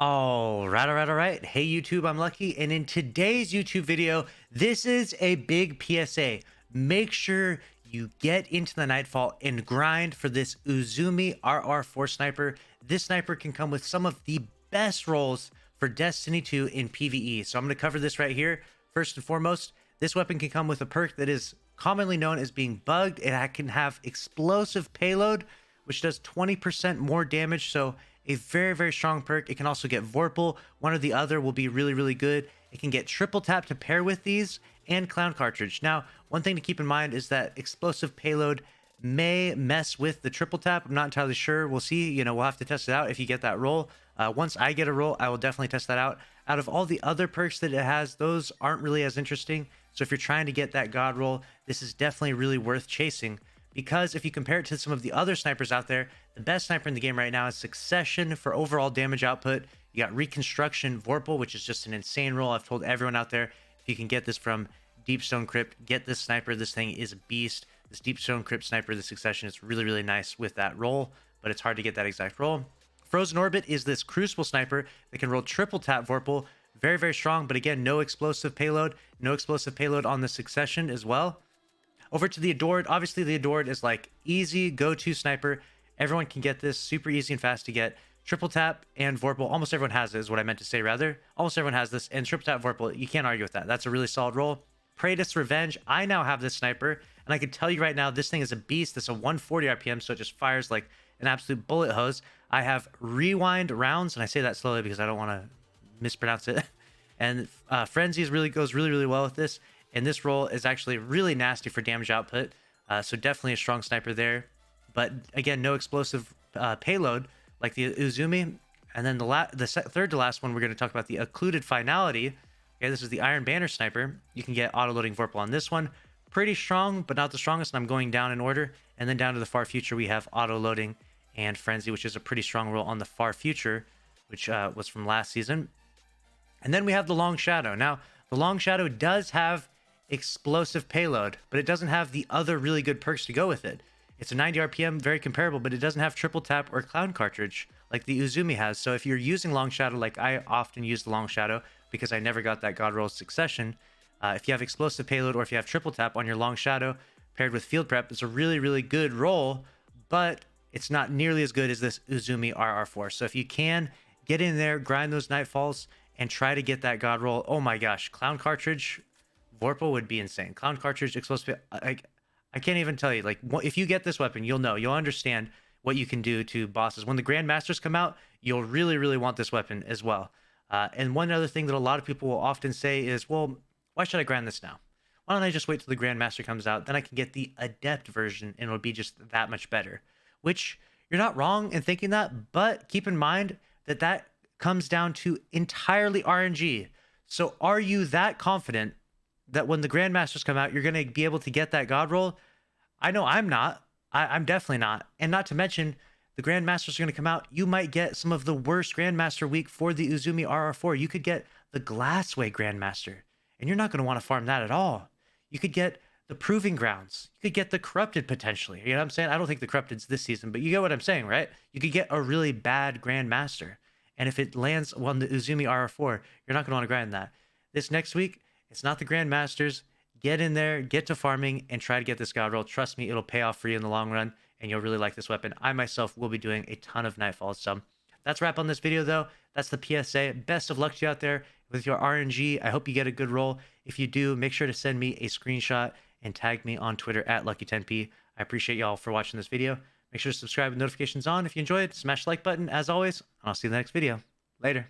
All right. Hey YouTube, I'm Lucky, and in today's YouTube video, this is a big PSA. Make sure you get into the Nightfall and grind for this Uzumi RR4 sniper. This sniper can come with some of the best roles for Destiny 2 in PvE. So I'm going to cover this right here. First and foremost, this weapon can come with a perk that is commonly known as being bugged. It can have explosive payload, which does 20% more damage. So a very strong perk. It can also get Vorpal. One or the other will be really good. It can get triple tap to pair with these, and clown cartridge. Now, one thing to keep in mind is that explosive payload may mess with the triple tap. I'm not entirely sure. We'll see. We'll have to test it out if you get that roll. Once I get a roll, I will definitely test that out. Out of all the other perks that it has, those aren't really as interesting. So if you're trying to get that god roll, this is definitely really worth chasing. Because if you compare it to some of the other snipers out there, the best sniper in the game right now is Succession for overall damage output. You got Reconstruction, Vorpal, which is just an insane roll. I've told everyone out there, if you can get this from Deepstone Crypt, get this sniper. This thing is a beast. This Deepstone Crypt sniper, the Succession, is really nice with that roll, but it's hard to get that exact roll. Frozen Orbit is this Crucible sniper that can roll triple tap Vorpal. Very strong, but again, no explosive payload. No explosive payload on the Succession as well. Over to the Adored. Obviously, the Adored is like easy go-to sniper. Everyone can get this, super easy and fast to get. Triple tap and Vorpal. Almost everyone has it, is what I meant to say, rather. Almost everyone has this. And triple tap Vorpal, you can't argue with that. That's a really solid roll. Praetus Revenge. I now have this sniper, and I can tell you right now, this thing is a beast. It's a 140 RPM, so it just fires like an absolute bullet hose. I have rewind rounds, and I say that slowly because I don't want to mispronounce it. And Frenzy goes really well with this. And this roll is actually really nasty for damage output. So definitely a strong sniper there. But again, no explosive payload like the Uzumi. And then the third to last one, we're going to talk about the Occluded Finality. Okay, this is the Iron Banner sniper. You can get auto-loading Vorpal on this one. Pretty strong, but not the strongest. And I'm going down in order. And then down to the Far Future, we have auto-loading and Frenzy, which is a pretty strong roll on the Far Future, which was from last season. And then we have the Long Shadow. Now, the Long Shadow does have explosive payload, but it doesn't have the other really good perks to go with it. It's a 90 RPM, very comparable, but it doesn't have triple tap or clown cartridge like the Uzumi has. So if you're using Long Shadow, like I often use the Long Shadow because I never got that god roll Succession, if you have explosive payload or if you have triple tap on your Long Shadow paired with field prep, it's a really good roll, but it's not nearly as good as this Uzumi RR4. So if you can get in there, grind those Nightfalls, and try to get that god roll, oh my gosh, clown cartridge Vorpal would be insane. Clown cartridge, explosive. I can't even tell you. Like, if you get this weapon, you'll know. You'll understand what you can do to bosses. When the Grandmasters come out, you'll really want this weapon as well. And one other thing that a lot of people will often say is, well, why should I grind this now? Why don't I just wait till the Grandmaster comes out? Then I can get the Adept version, and it'll be just that much better. Which, you're not wrong in thinking that, but keep in mind that that comes down to entirely RNG. So are you that confident that when the Grandmasters come out, you're going to be able to get that god roll? I know I'm not. I'm definitely not. And not to mention, the Grandmasters are going to come out. You might get some of the worst Grandmaster week for the Uzumi RR4. You could get the Glassway Grandmaster, and you're not going to want to farm that at all. You could get the Proving Grounds. You could get the Corrupted potentially. You know what I'm saying? I don't think the Corrupted's this season, but you get what I'm saying, right? You could get a really bad Grandmaster. And if it lands on the Uzumi RR4, you're not going to want to grind that. This next week, it's not the Grandmasters. Get in there, get to farming, and try to get this god roll. Trust me, it'll pay off for you in the long run, and you'll really like this weapon. I myself will be doing a ton of Nightfalls. So that's a wrap on this video, though. That's the PSA. Best of luck to you out there with your RNG. I hope you get a good roll. If you do, make sure to send me a screenshot and tag me on Twitter at Lucky10p. I appreciate y'all for watching this video. Make sure to subscribe with notifications on. If you enjoyed, smash the like button. As always, I'll see you in the next video. Later.